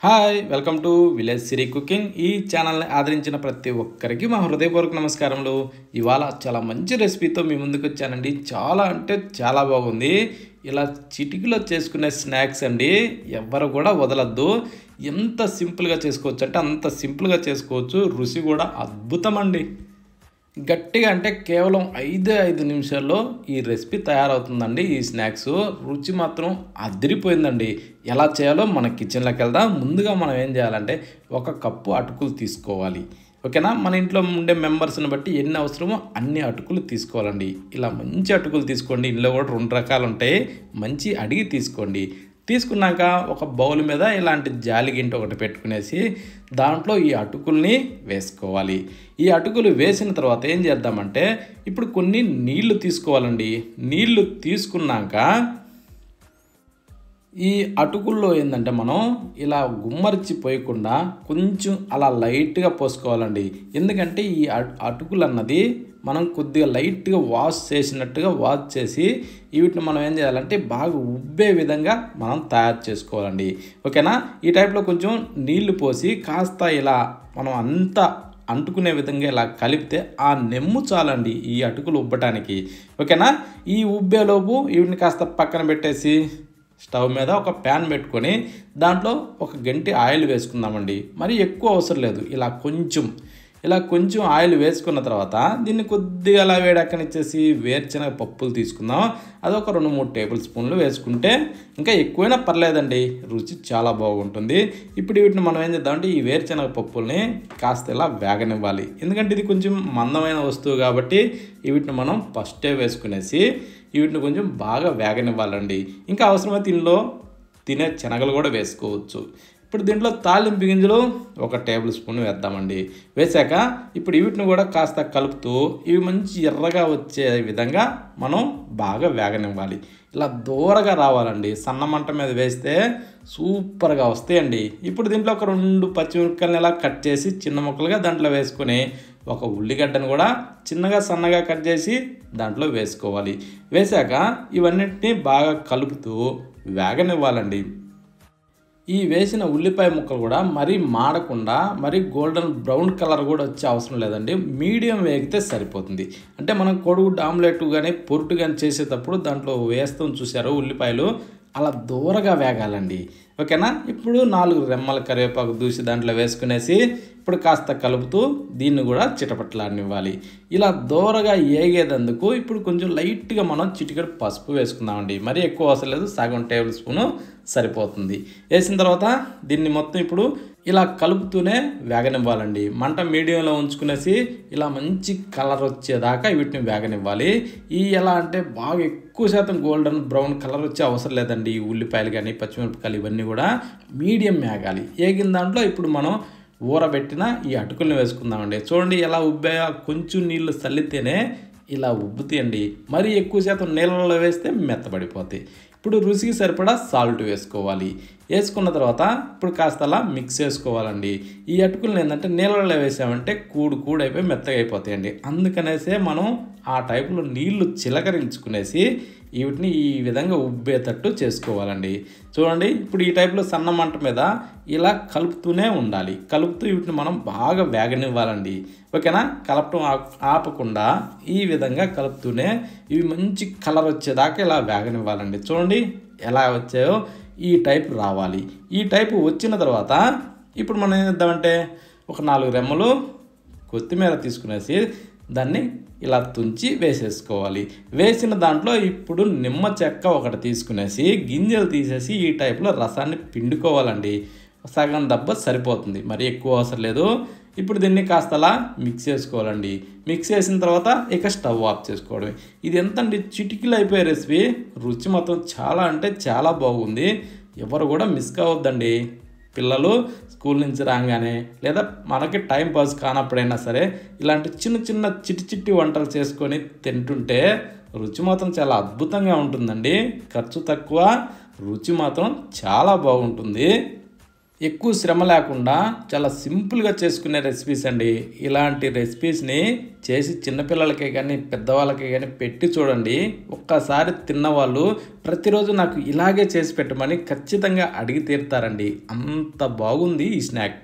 Hi welcome to village Siri cooking. ఈ ఛానల్ని ఆదరించిన ప్రతి ఒక్కరికి మా హృదయపూర్వక నమస్కారములు. ఇవాళ చాలా మంచి రెసిపీతో మీ ముందుకు వచ్చానండి. చాలా అంటే చాలా బాగుంది. ఇలా చిటికలో చేసుకునే స్నాక్స్ అండి. ఎవ్వరు కూడా వదలద్దు. ఎంత సింపుల్గా చేసుకోవచ్చు అంటే అంత సింపుల్గా చేసుకోవచ్చు. రుచి కూడా అద్భుతం అండి. గట్టిగా అంటే కేవలం 5 నిమిషాల్లో ఈ రెసిపీ తయారవుతుందండి. ఈ స్నాక్స్ రుచి మాత్రం అదిరిపోయిందండి. ఎలా చేయాలో మన కిచెన్లోకి వెళ్దాం. ముందుగా మనం ఏం చేయాలంటే 1 కప్పు అటుకులు తీసుకోవాలి. ఓకేనా? మన ఇంట్లో ఉండే మెంబర్స్ని బట్టి ఎన్ని అవసరమో అన్ని అటుకులు తీసుకోవాలండి. ఇలా మంచి అటుకులు తీసుకోండి. ఇందులో కూడా 2 రకాలు ఉంటాయి. మంచి అడిగి తీసుకోండి. తీసుకున్నాక ఒక బౌల్ మీద ఇలాంటి జాలి గింట ఒకటి పెట్టుకునేసి దాంట్లో ఈ అటుకుల్ని వేసుకోవాలి. ఈ అటుకులు వేసిన తర్వాత ఏం చేద్దామంటే ఇప్పుడు కొన్ని నీళ్లు తీసుకోవాలండి. నీళ్లు తీసుకున్నాక ఈ అటుకుల్లో ఏంటంటే మనం ఇలా గుమ్మరిచి పోయకుండా కొంచెం అలా లైట్గా పోసుకోవాలండి. ఎందుకంటే ఈ అటుకులు అన్నది మనం కొద్దిగా లైట్గా వాష్ చేసినట్టుగా వాష్ చేసి వీటిని మనం ఏం చేయాలంటే బాగా ఉబ్బే విధంగా మనం తయారు చేసుకోవాలండి. ఓకేనా? ఈ టైప్లో కొంచెం నీళ్లు పోసి కాస్త ఇలా మనం అంతా అంటుకునే విధంగా ఇలా కలిపితే ఆ నెమ్ము చాలండి ఈ అటుకులు ఉబ్బటానికి. ఓకేనా? ఈ ఉబ్బేలోపు వీటిని కాస్త పక్కన పెట్టేసి స్టవ్ మీద ఒక ప్యాన్ పెట్టుకొని దాంట్లో 1 గంటి ఆయిల్ వేసుకుందామండి. మరి ఎక్కువ అవసరం లేదు. ఇలా కొంచెం ఆయిల్ వేసుకున్న తర్వాత దీన్ని కొద్దిగా అలా వేడెక్కనిచ్చేసి వేరుశనగ పప్పులు తీసుకుందాం. అదొక 2-3 టేబుల్ స్పూన్లు వేసుకుంటే ఇంకా ఎక్కువైనా పర్లేదండి. రుచి చాలా బాగుంటుంది. ఇప్పుడు వీటిని మనం ఏం చేద్దామంటే ఈ వేరుశనగ పప్పుల్ని కాస్త ఇలా వేగనివ్వాలి. ఎందుకంటే ఇది కొంచెం మందమైన వస్తువు కాబట్టి వీటిని మనం ఫస్టే వేసుకునేసి వీటిని కొంచెం బాగా వేగనివ్వాలండి. ఇంకా అవసరమైతే ఇందులో తినే శనగలు కూడా వేసుకోవచ్చు. ఇప్పుడు దీంట్లో తాలింపు గింజలు 1 టేబుల్ స్పూన్ వేద్దామండి. వేసాక ఇప్పుడు వీటిని కూడా కాస్త కలుపుతూ ఇవి మంచి ఎర్రగా వచ్చే విధంగా మనం బాగా వేగనివ్వాలి. ఇలా దూరగా రావాలండి. సన్న మంట మీద వేస్తే సూపర్గా వస్తాయండి. ఇప్పుడు దీంట్లో ఒక 2 పచ్చిమిరపకాయలను ఇలా కట్ చేసి చిన్న ముక్కలుగా దాంట్లో వేసుకొని 1 ఉల్లిగడ్డను కూడా చిన్నగా సన్నగా కట్ చేసి దాంట్లో వేసుకోవాలి. వేసాక ఇవన్నిటిని బాగా కలుపుతూ వేగనివ్వాలండి. ఈ వేసిన ఉల్లిపాయ ముక్కలు కూడా మరీ మాడకుండా మరీ గోల్డెన్ బ్రౌన్ కలర్ కూడా వచ్చే అవసరం లేదండి. మీడియం వేగితే సరిపోతుంది. అంటే మనం కోడిగుడ్డు ఆమ్లెట్ కానీ పొరుటు కానీ చేసేటప్పుడు దాంట్లో వేస్తాం చూసారు ఉల్లిపాయలు, అలా దూరగా వేగాలండి. ఓకేనా? ఇప్పుడు 4 రెమ్మల కరివేపాకు దూసి దాంట్లో వేసుకునేసి ఇప్పుడు కాస్త కలుపుతూ దీన్ని కూడా చిటపట్లాడనివ్వాలి. ఇలా దూరగా ఏగేదందుకు ఇప్పుడు కొంచెం లైట్గా మనం చిటికెడు పసుపు వేసుకుందామండి. మరీ ఎక్కువ అవసరం లేదు. సగం టేబుల్ స్పూను సరిపోతుంది. వేసిన తర్వాత దీన్ని మొత్తం ఇప్పుడు ఇలా కలుపుతూనే వేగనివ్వాలండి. మంట మీడియంలో ఉంచుకునేసి ఇలా మంచి కలర్ వచ్చేదాకా వీటిని వేగనివ్వాలి. ఎలా అంటే బాగా ఎక్కువ శాతం గోల్డెన్ బ్రౌన్ కలర్ వచ్చే అవసరం లేదండి. ఈ ఉల్లిపాయలు కానీ పచ్చిమిరపకాయలు ఇవన్నీ కూడా మీడియం వేగాలి. వేగిన దాంట్లో ఇప్పుడు మనం ఊరబెట్టిన ఈ అటుకుల్ని వేసుకుందామండి. చూడండి ఎలా ఉబ్బాయో. కొంచెం నీళ్లు చల్లితేనే ఇలా ఉబ్బుతాయండి. మరీ ఎక్కువ శాతం నీళ్ళలో వేస్తే మెత్తబడిపోతాయి. ఇప్పుడు రుచికి సరిపడా సాల్ట్ వేసుకోవాలి. వేసుకున్న తర్వాత ఇప్పుడు కాస్త అలా మిక్స్ చేసుకోవాలండి. ఈ అటుకులను ఏంటంటే నీళ్ళలో వేసామంటే కూడైపోయి మెత్తగా అయిపోతాయండి. అందుకనేసే మనం ఆ టైపులో నీళ్లు చిలకరించుకునేసి వీటిని ఈ విధంగా ఉబ్బేటట్టు చేసుకోవాలండి. చూడండి ఇప్పుడు ఈ టైప్లో సన్న మంట మీద ఇలా కలుపుతూనే ఉండాలి. కలుపుతూ వీటిని మనం బాగా వేగనివ్వాలండి. ఓకేనా? కలపటం ఆపకుండా ఈ విధంగా కలుపుతూనే ఇవి మంచి కలర్ వచ్చేదాకా ఇలా వేగనివ్వాలండి. చూడండి ఎలా వచ్చాయో ఈ టైప్ రావాలి. ఈ టైపు వచ్చిన తర్వాత ఇప్పుడు మనం ఏం చేద్దామంటే ఒక 4 రెమ్మలు కొత్తిమీర తీసుకునేసి దాన్ని ఇలా తుంచి వేసేసుకోవాలి. వేసిన దాంట్లో ఇప్పుడు నిమ్మ చెక్క ఒకటి తీసుకునేసి గింజలు తీసేసి ఈ టైప్లో రసాన్ని పిండుకోవాలండి. సగం దెబ్బ సరిపోతుంది. మరి ఎక్కువ అవసరం లేదు. ఇప్పుడు దీన్ని కాస్త అలా మిక్స్ చేసుకోవాలండి. మిక్స్ చేసిన తర్వాత ఇక స్టవ్ ఆఫ్ చేసుకోవడమే. ఇది ఎంతండి చిటికీలు అయిపోయే రెసిపీ. రుచి మాత్రం చాలా అంటే చాలా బాగుంది. ఎవరు కూడా మిస్ కావద్దండి. పిల్లలు స్కూల్ నుంచి రాగానే లేదా మనకి టైం పాస్ కానప్పుడైనా సరే ఇలాంటి చిన్న చిట్టి వంటలు చేసుకొని తింటుంటే రుచి మాత్రం చాలా అద్భుతంగా ఉంటుందండి. ఖర్చు తక్కువ, రుచి మాత్రం చాలా బాగుంటుంది. ఎక్కువ శ్రమ లేకుండా చాలా సింపుల్గా చేసుకునే రెసిపీస్ అండి. ఇలాంటి రెసిపీస్ని చేసి చిన్నపిల్లలకే కానీ పెద్దవాళ్ళకే కానీ పెట్టి చూడండి. ఒక్కసారి తిన్నవాళ్ళు ప్రతిరోజు నాకు ఇలాగే చేసి పెట్టమని ఖచ్చితంగా అడిగి తీరుతారండి. అంత బాగుంది ఈ స్నాక్.